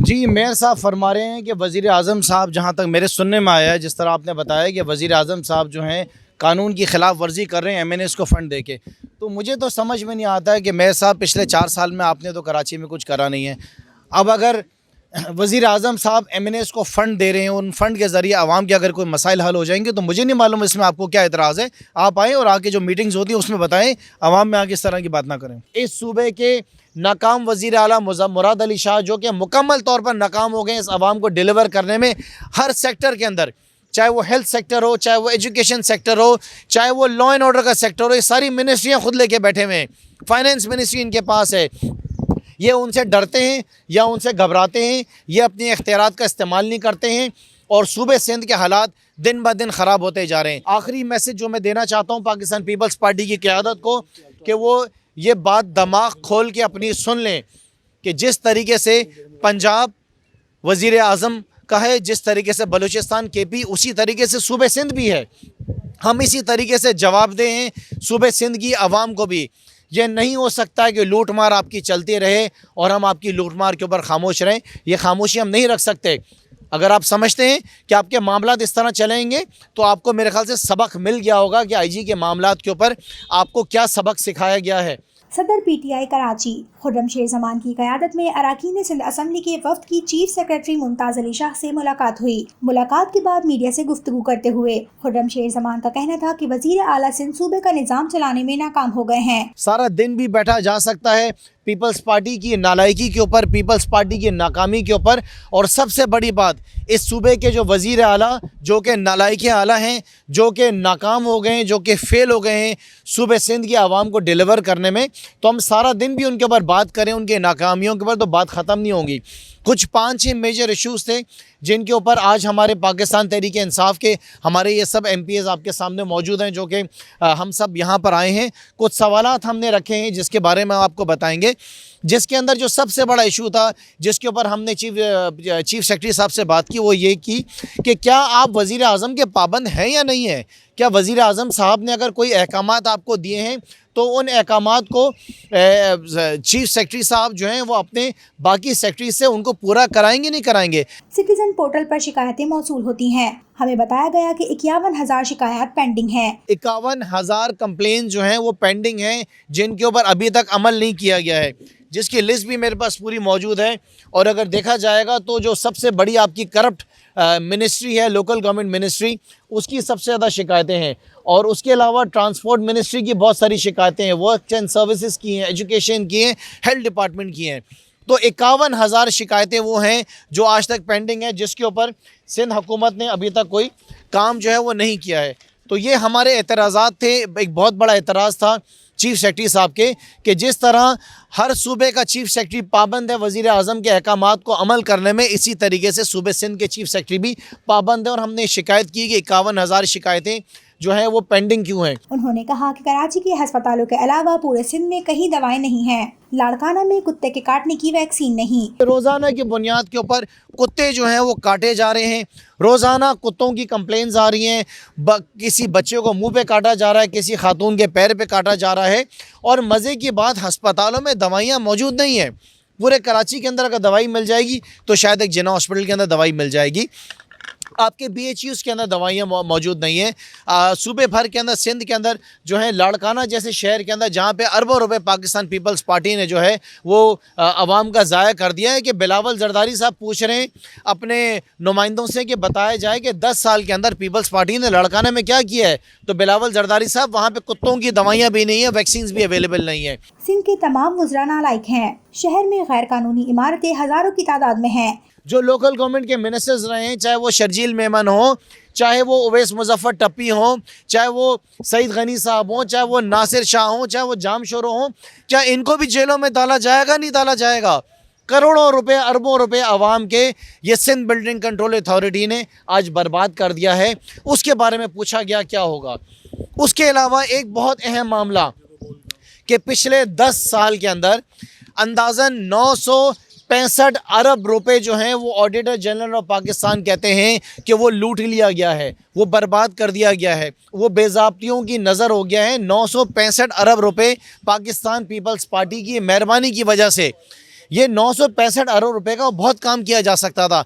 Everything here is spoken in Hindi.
जी, मेयर साहब फरमा रहे हैं कि वज़ीर-ए-आज़म साहब, जहाँ तक मेरे सुनने में आया है, जिस तरह आपने बताया कि वज़ीर-ए-आज़म साहब जो हैं कानून की खिलाफ वर्जी कर रहे हैं एमएनएस को फ़ंड देके। तो मुझे तो समझ में नहीं आता है कि मेयर साहब पिछले 4 साल में आपने तो कराची में कुछ करा नहीं है। अब अगर वज़ीर-ए-आज़म साहब एमएनएस को फ़ंड दे रहे हैं, उन फ़ंड के ज़रिए आवाम के अगर कोई मसाइल हल हो जाएंगे, तो मुझे नहीं मालूम इसमें आपको क्या एतराज़ है। आप आएँ और आके जो मीटिंग्स होती हैं उसमें बताएँ, आवाम में आके इस तरह की बात ना करें। इस सूबे के नाकाम वज़ीर आला मुराद अली शाह, जो कि मुकम्मल तौर पर नाकाम हो गए इस आवाम को डिलीवर करने में, हर सेक्टर के अंदर, चाहे वो हेल्थ सेक्टर हो, चाहे वो एजुकेशन सेक्टर हो, चाहे वो लॉ एंड ऑर्डर का सेक्टर हो, ये सारी मिनिस्ट्रियाँ खुद लेके बैठे हुए हैं। फाइनेंस मिनिस्ट्री इनके पास है। ये उनसे डरते हैं या उनसे घबराते हैं, ये अपने इख्तियारात का इस्तेमाल नहीं करते हैं और सूबे सिंध के हालात दिन ब दिन ख़राब होते जा रहे हैं। आखिरी मैसेज जो मैं देना चाहता हूँ पाकिस्तान पीपल्स पार्टी की क़यादत को, कि वो ये बात दिमाग खोल के अपनी सुन लें कि जिस तरीके से पंजाब वज़ीर आज़म का है, जिस तरीके से बलूचिस्तान केपी, उसी तरीके से सूबे सिंध भी है। हम इसी तरीके से जवाबदेह हैं सूबे सिंध की आवाम को भी। ये नहीं हो सकता है कि लूट मार आपकी चलती रहे और हम आपकी लूट मार के ऊपर खामोश रहें। ये खामोशी हम नहीं रख सकते। अगर आप समझते हैं कि आपके मामलात इस तरह चलेंगे, तो आपको मेरे ख्याल से सबक मिल गया होगा कि आईजी के मामलात के ऊपर आपको क्या सबक सिखाया गया है। सदर पीटीआई कराची खुर्रम शेर जमान की क़यादत में अरकान सिंध असम्बली के वफ़द की चीफ सेक्रेटरी मुमताज़ अली शाह से मुलाकात हुई। मुलाकात के बाद मीडिया से गुफ्तगू करते हुए खुर्रम शेर जमान का कहना था कि वज़ीर आला सिंध सूबे का निज़ाम चलाने में नाकाम हो गए हैं। सारा दिन भी बैठा जा सकता है पीपल्स पार्टी की नालायकी के ऊपर, पीपल्स पार्टी की नाकामी के ऊपर, और सबसे बड़ी बात, इस सूबे के जो वज़ीर आला जो कि नालायकी आला हैं, जो कि नाकाम हो गए हैं, जो कि फ़ेल हो गए हैं सूबे सिंध की आवाम को डिलीवर करने में, तो हम सारा दिन भी उनके ऊपर बात करें, उनके नाकामियों के ऊपर, तो बात ख़त्म नहीं होगी। कुछ 5-6 मेजर इश्यूज़ थे जिनके ऊपर आज हमारे पाकिस्तान तहरीक इंसाफ के हमारे ये सब MPs आपके सामने मौजूद हैं, जो कि हम सब यहाँ पर आए हैं। कुछ सवालात हमने रखे हैं जिसके बारे में आपको बताएंगे। जिसके अंदर जो सबसे बड़ा इशू था, जिसके ऊपर हमने चीफ सेक्रेटरी साहब से बात की, वो ये की कि क्या आप वज़ीर आज़म के पाबंद हैं या नहीं है। क्या वज़ीर आज़म साहब ने अगर कोई अहकामात आपको दिए हैं, तो उन अहकामात को चीफ सेक्रेटरी साहब जो हैं वो अपने बाकी सेक्रेटरी से उनको पूरा कराएंगे, नहीं कराएंगे। सिटीजन पोर्टल पर शिकायतें मौसूल होती हैं। हमें बताया गया कि 51,000 शिकायत पेंडिंग हैं। 51,000 कंप्लेन जो हैं वो पेंडिंग हैं, जिनके ऊपर अभी तक अमल नहीं किया गया है, जिसकी लिस्ट भी मेरे पास पूरी मौजूद है। और अगर देखा जाएगा तो जो सबसे बड़ी आपकी करप्ट मिनिस्ट्री है, लोकल गवर्नमेंट मिनिस्ट्री, उसकी सबसे ज़्यादा शिकायतें हैं। और उसके अलावा ट्रांसपोर्ट मिनिस्ट्री की बहुत सारी शिकायतें हैं, वर्क एंड सर्विसेज की हैं, एजुकेशन की हैं, हेल्थ डिपार्टमेंट की हैं। तो 51,000 शिकायतें वो हैं जो आज तक पेंडिंग है, जिसके ऊपर सिंध हुकूमत ने अभी तक कोई काम जो है वो नहीं किया है। तो ये हमारे एतराज़ात थे। एक बहुत बड़ा एतराज़ था चीफ सेक्रेटरी साहब के, कि जिस तरह हर सूबे का चीफ सेक्रेटरी पाबंद है वज़ीर आज़म के अहकामात को अमल करने में, इसी तरीके से सूबे सिंध के चीफ सेक्रेटरी भी पाबंद है। और हमने शिकायत की कि 51,000 शिकायतें जो है वो पेंडिंग क्यों हैं। उन्होंने कहा कि कराची के अस्पतालों के अलावा पूरे सिंध में कहीं दवाएं नहीं हैं। लाड़काना में कुत्ते के काटने की वैक्सीन नहीं। रोज़ाना की बुनियाद के ऊपर कुत्ते जो हैं वो काटे जा रहे हैं। रोज़ाना कुत्तों की कंप्लेंट्स आ रही हैं। किसी बच्चे को मुंह पे काटा जा रहा है, किसी खातून के पैर पे काटा जा रहा है। और मज़े की बात, अस्पतालों में दवाइयाँ मौजूद नहीं हैं। पूरे कराची के अंदर अगर दवाई मिल जाएगी तो शायद एक जिन्ना हॉस्पिटल के अंदर दवाई मिल जाएगी। आपके BHUs के अंदर दवाइयाँ मौजूद नहीं हैं। सूबे भर के अंदर, सिंध के अंदर जो है, लाड़काना जैसे शहर के अंदर, जहाँ पे अरबों रुपए पाकिस्तान पीपल्स पार्टी ने जो है वो आवाम का ज़ाया कर दिया है। कि बिलावल जरदारी साहब पूछ रहे हैं अपने नुमाइंदों से कि बताया जाए कि 10 साल के अंदर पीपल्स पार्टी ने लाड़काना में क्या किया है। तो बिलावल जरदारी साहब, वहाँ पर कुत्तों की दवाइयाँ भी नहीं है, वैक्सीन भी अवेलेबल नहीं है। सिंध के तमाम वज़रा नालायक हैं। शहर में गैर कानूनी इमारतें हज़ारों की तादाद में हैं। जो लोकल गवर्नमेंट के मिनिस्टर्स रहे हैं, चाहे वो शर्जील मेमन हो, चाहे वो उवैस मुजफ्फर टप्पी हो, चाहे वो सईद गनी साहब हो, चाहे वो नासिर शाह हो, चाहे वो जामशोरो हो, क्या इनको भी जेलों में डाला जाएगा? नहीं डाला जाएगा। करोड़ों रुपए, अरबों रुपए आवाम के ये सिंध बिल्डिंग कंट्रोल अथॉरिटी ने आज बर्बाद कर दिया है। उसके बारे में पूछा गया क्या होगा। उसके अलावा एक बहुत अहम मामला, कि पिछले 10 साल के अंदर अंदाज़न 965 अरब रुपए जो हैं वो ऑडिटर जनरल ऑफ पाकिस्तान कहते हैं कि वो लूट लिया गया है, वो बर्बाद कर दिया गया है, वो बेज़ाब्तियों की नज़र हो गया है। 965 अरब रुपए पाकिस्तान पीपल्स पार्टी की मेहरबानी की वजह से ये 965 अरब रुपए का बहुत काम किया जा सकता था।